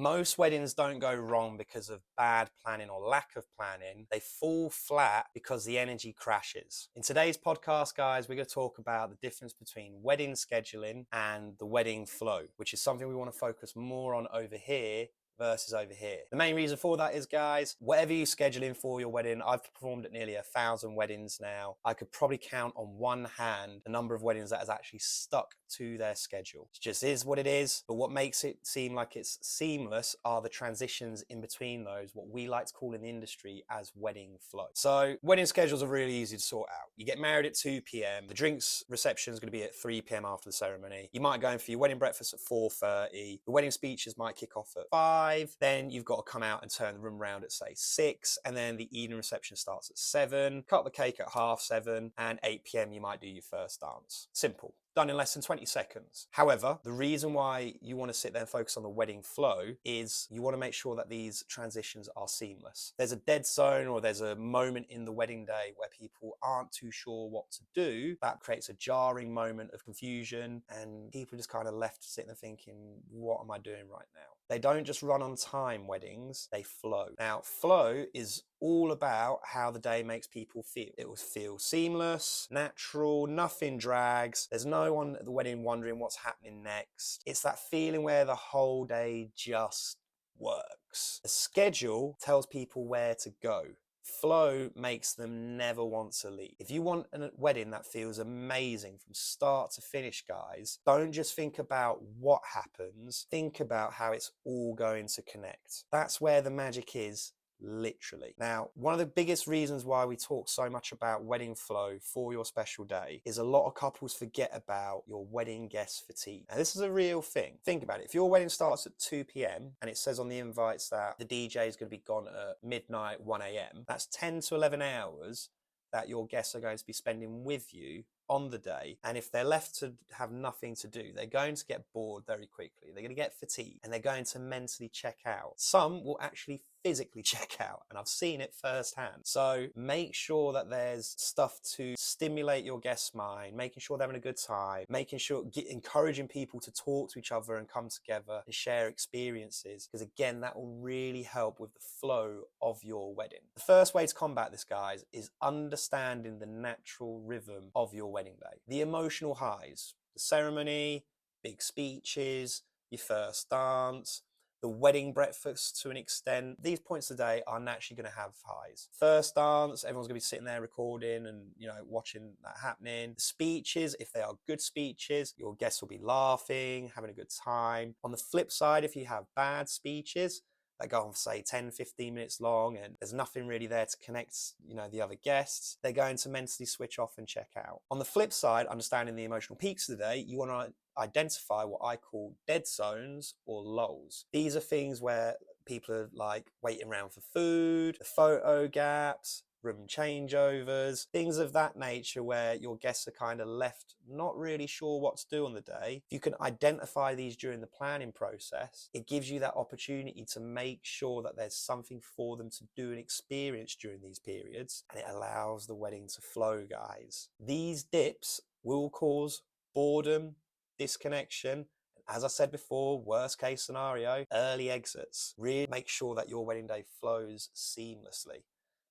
Most weddings don't go wrong because of bad planning or lack of planning. They fall flat because the energy crashes. In today's podcast, guys, we're going to talk about the difference between wedding scheduling and the wedding flow, which is something we want to focus more on over here versus over here. The main reason for that is, guys, whatever you schedule in for your wedding, I've performed at nearly 1,000 weddings now. I could probably count on one hand the number of weddings that has actually stuck to their schedule. It just is what it is, but what makes it seem like it's seamless are the transitions in between those, what we like to call in the industry as wedding flow. So wedding schedules are really easy to sort out. You get married at 2 p.m. The drinks reception is going to be at 3 p.m. after the ceremony. You might go in for your wedding breakfast at 4:30. The wedding speeches might kick off at 5. Then you've got to come out and turn the room around at say 6, and then the evening reception starts at 7. Cut the cake at 7:30, and 8 p.m. you might do your first dance. Simple. Done in less than 20 seconds. However, the reason why you want to sit there and focus on the wedding flow is you want to make sure that these transitions are seamless. There's a dead zone or there's a moment in the wedding day where people aren't too sure what to do. That creates a jarring moment of confusion, and people just kind of left sitting there thinking, what am I doing right now? They don't just run on time, weddings, they flow. Now, flow is all about how the day makes people feel. It will feel seamless, natural, nothing drags. There's no one at the wedding wondering what's happening next. It's that feeling where the whole day just works. A schedule tells people where to go. Flow makes them never want to leave. If you want a wedding that feels amazing from start to finish, guys, don't just think about what happens, think about how it's all going to connect. That's where the magic is. Literally. Now, one of the biggest reasons why we talk so much about wedding flow for your special day is a lot of couples forget about your wedding guest fatigue. Now, this is a real thing. Think about it. If your wedding starts at 2 p.m. and it says on the invites that the DJ is going to be gone at midnight, 1 a.m., that's 10 to 11 hours that your guests are going to be spending with you on the day. And if they're left to have nothing to do, they're going to get bored very quickly. They're going to get fatigued and they're going to mentally check out. Some will actually physically check out, and I've seen it firsthand. So make sure that there's stuff to stimulate your guest's mind, making sure they're having a good time, making sure, encouraging people to talk to each other and come together and share experiences, because again, that will really help with the flow of your wedding. The first way to combat this, guys, is understanding the natural rhythm of your wedding day. The emotional highs, the ceremony, big speeches, your first dance, the wedding breakfast to an extent. These points of the day are naturally going to have highs. First dance, everyone's going to be sitting there recording and, watching that happening. The speeches, if they are good speeches, your guests will be laughing, having a good time. On the flip side, if you have bad speeches that go on for say 10, 15 minutes long and there's nothing really there to connect, the other guests, they're going to mentally switch off and check out. On the flip side, understanding the emotional peaks of the day, you want to identify what I call dead zones or lulls. These are things where people are like waiting around for food, the photo gaps, room changeovers, things of that nature where your guests are kind of left not really sure what to do on the day. If you can identify these during the planning process, it gives you that opportunity to make sure that there's something for them to do and experience during these periods, and it allows the wedding to flow, guys. These dips will cause boredom, disconnection. As I said before, worst case scenario, early exits. Really make sure that your wedding day flows seamlessly,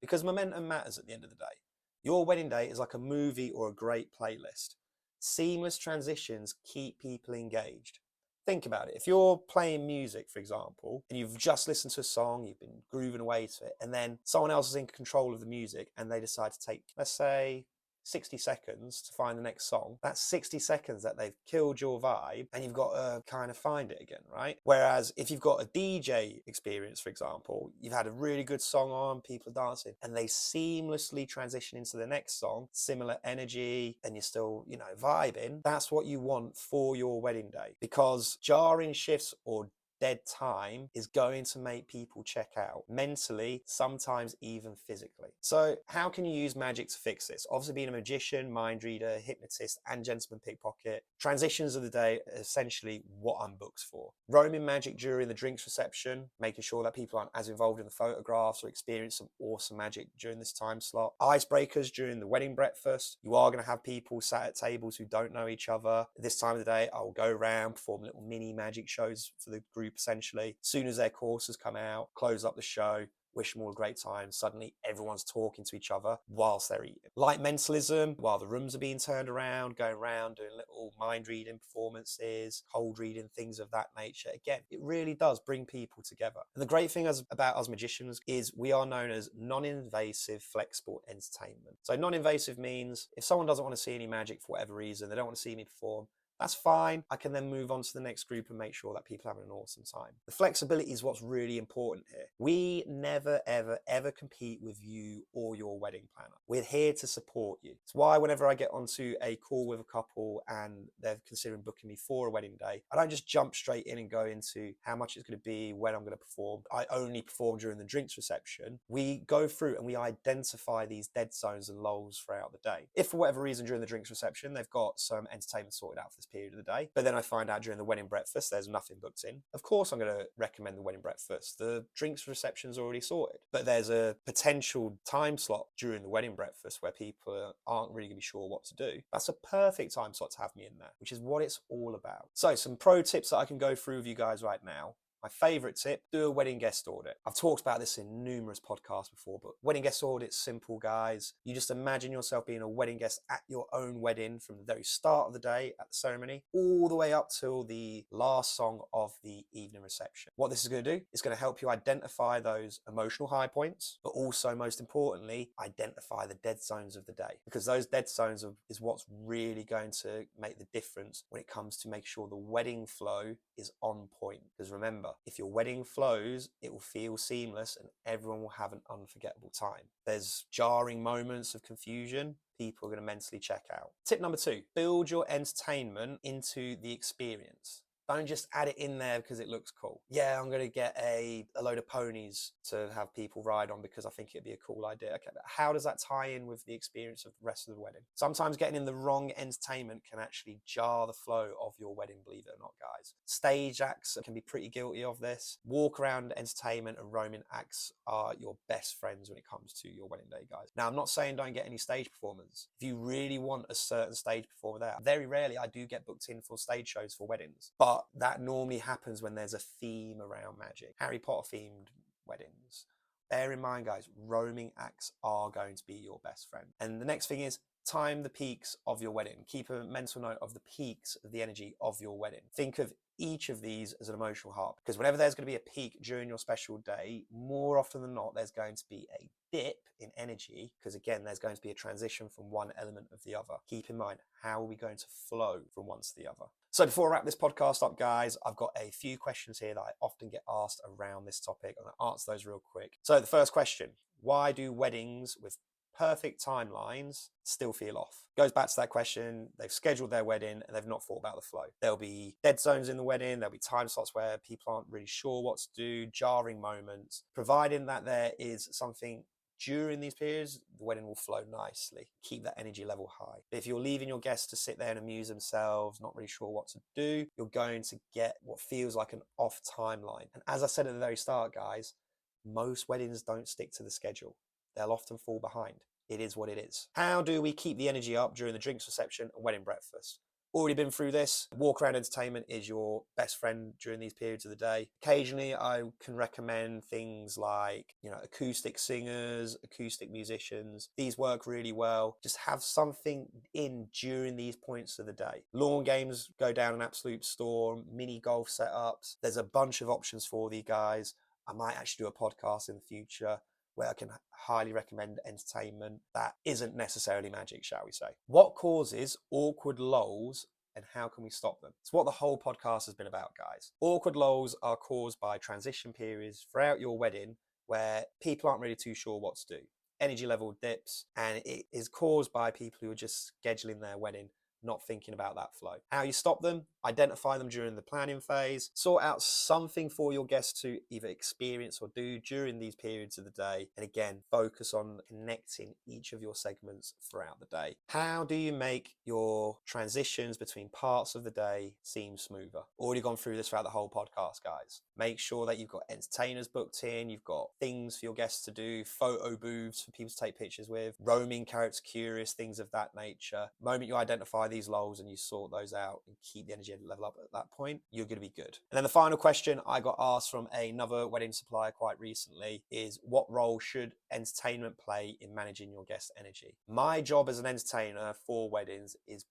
because momentum matters at the end of the day. Your wedding day is like a movie or a great playlist. Seamless transitions keep people engaged. Think about it. If you're playing music, for example, and you've just listened to a song, you've been grooving away to it, and then someone else is in control of the music and they decide to take, let's say, 60 seconds to find the next song. That's 60 seconds that they've killed your vibe, and you've got to kind of find it again, right? Whereas if you've got a DJ experience, for example, you've had a really good song on, people are dancing, and they seamlessly transition into the next song, similar energy, and you're still, vibing. That's what you want for your wedding day, because jarring shifts or dead time is going to make people check out mentally, sometimes even physically. So how can you use magic to fix this? Obviously, being a magician, mind reader, hypnotist, and gentleman pickpocket, transitions of the day are essentially what I'm booked for. Roaming magic during the drinks reception, making sure that people aren't as involved in the photographs or experience some awesome magic during this time slot. Icebreakers during the wedding breakfast. You are going to have people sat at tables who don't know each other. This time of the day, I will go around, perform little mini magic shows for the group group essentially. As soon as their course has come out, close up the show, wish them all a great time. Suddenly everyone's talking to each other whilst they're eating. Light mentalism, while the rooms are being turned around, going around doing little mind reading performances, cold reading, things of that nature. Again, it really does bring people together. And the great thing about us magicians is we are known as non-invasive flexible entertainment. So non-invasive means if someone doesn't want to see any magic for whatever reason, they don't want to see me perform, that's fine. I can then move on to the next group and make sure that people are having an awesome time. The flexibility is what's really important here. We never, ever, ever compete with you or your wedding planner. We're here to support you. It's why whenever I get onto a call with a couple and they're considering booking me for a wedding day, I don't just jump straight in and go into how much it's going to be, when I'm going to perform. I only perform during the drinks reception. We go through and we identify these dead zones and lulls throughout the day. If for whatever reason during the drinks reception, they've got some entertainment sorted out for this period of the day, but then I find out during the wedding breakfast there's nothing booked in, of course I'm going to recommend the wedding breakfast. The drinks reception's already sorted, but there's a potential time slot during the wedding breakfast where people aren't really going to be sure what to do. That's a perfect time slot to have me in there, which is what it's all about. So some pro tips that I can go through with you guys right now. My favorite tip, do a wedding guest audit. I've talked about this in numerous podcasts before, but wedding guest audit's simple, guys. You just imagine yourself being a wedding guest at your own wedding from the very start of the day at the ceremony, all the way up till the last song of the evening reception. What this is going to do is going to help you identify those emotional high points, but also most importantly, identify the dead zones of the day, because those dead zones is what's really going to make the difference when it comes to make sure the wedding flow is on point. Because remember, if your wedding flows, it will feel seamless and everyone will have an unforgettable time. There's jarring moments of confusion, people are going to mentally check out. Tip number 2, build your entertainment into the experience. Don't just add it in there because it looks cool. Yeah, I'm going to get a load of ponies to have people ride on because I think it'd be a cool idea. Okay, but how does that tie in with the experience of the rest of the wedding? Sometimes getting in the wrong entertainment can actually jar the flow of your wedding, believe it or not, guys. Stage acts can be pretty guilty of this. Walk around entertainment and roaming acts are your best friends when it comes to your wedding day, guys. Now, I'm not saying don't get any stage performers. If you really want a certain stage performer there, very rarely I do get booked in for stage shows for weddings, but that normally happens when there's a theme around magic. Harry Potter themed weddings. Bear in mind, guys, roaming acts are going to be your best friend. And the next thing is time the peaks of your wedding. Keep a mental note of the peaks of the energy of your wedding. Think of each of these as an emotional harp, because whenever there's going to be a peak during your special day, more often than not, there's going to be a dip in energy, because again, there's going to be a transition from one element of the other. Keep in mind, how are we going to flow from one to the other? So before I wrap this podcast up, guys, I've got a few questions here that I often get asked around this topic, and I'll answer those real quick. So the first question, why do weddings with perfect timelines still feel off? Goes back to that question. They've scheduled their wedding and they've not thought about the flow. There'll be dead zones in the wedding. There'll be time slots where people aren't really sure what to do, jarring moments. Providing that there is something during these periods, the wedding will flow nicely. Keep that energy level high. But if you're leaving your guests to sit there and amuse themselves, not really sure what to do, you're going to get what feels like an off timeline. And as I said at the very start, guys, most weddings don't stick to the schedule. They'll often fall behind. It is what it is. How do we keep the energy up during the drinks reception and wedding breakfast? Already been through this. Walk around entertainment is your best friend during these periods of the day. Occasionally, I can recommend things like, acoustic singers, acoustic musicians. These work really well. Just have something in during these points of the day. Lawn games go down an absolute storm. Mini golf setups. There's a bunch of options for these guys. I might actually do a podcast in the future where I can highly recommend entertainment that isn't necessarily magic, shall we say. What causes awkward lulls and how can we stop them? It's what the whole podcast has been about, guys. Awkward lulls are caused by transition periods throughout your wedding where people aren't really too sure what to do. Energy level dips, and it is caused by people who are just scheduling their wedding, not thinking about that flow. How you stop them? Identify them during the planning phase. Sort out something for your guests to either experience or do during these periods of the day. And again, focus on connecting each of your segments throughout the day. How do you make your transitions between parts of the day seem smoother? Already gone through this throughout the whole podcast, guys. Make sure that you've got entertainers booked in, you've got things for your guests to do, photo booths for people to take pictures with, roaming character curious, things of that nature. The moment you identify these lulls and you sort those out and keep the energy energy level up at that point, you're going to be good. And then the final question I got asked from another wedding supplier quite recently is, what role should entertainment play in managing your guest energy? My job as an entertainer for weddings is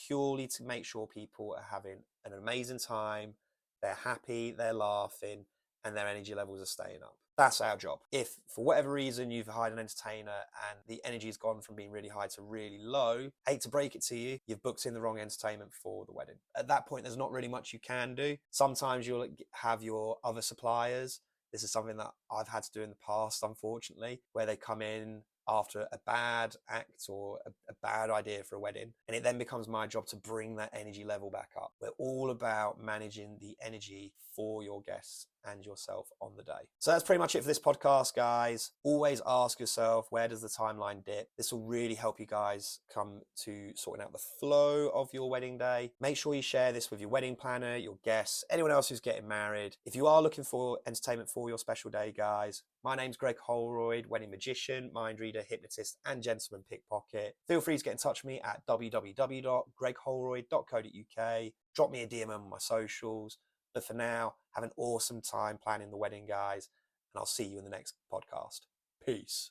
purely to make sure people are having an amazing time, they're happy, they're laughing, and their energy levels are staying up. That's our job. If for whatever reason you've hired an entertainer and the energy has gone from being really high to really low, hate to break it to you, you've booked in the wrong entertainment for the wedding. At that point, there's not really much you can do. Sometimes you'll have your other suppliers. This is something that I've had to do in the past, unfortunately, where they come in after a bad act or a bad idea for a wedding, and it then becomes my job to bring that energy level back up. We're all about managing the energy for your guests and yourself on the day. So that's pretty much it for this podcast, guys. Always ask yourself, where does the timeline dip? This will really help you guys come to sorting out the flow of your wedding day. Make sure you share this with your wedding planner, your guests, anyone else who's getting married. If you are looking for entertainment for your special day, guys, my name's Greg Holroyd, wedding magician, mind reader, hypnotist, and gentleman pickpocket. Feel free to get in touch with me at www.gregholroyd.co.uk. Drop me a DM on my socials. But for now, have an awesome time planning the wedding, guys, and I'll see you in the next podcast. Peace.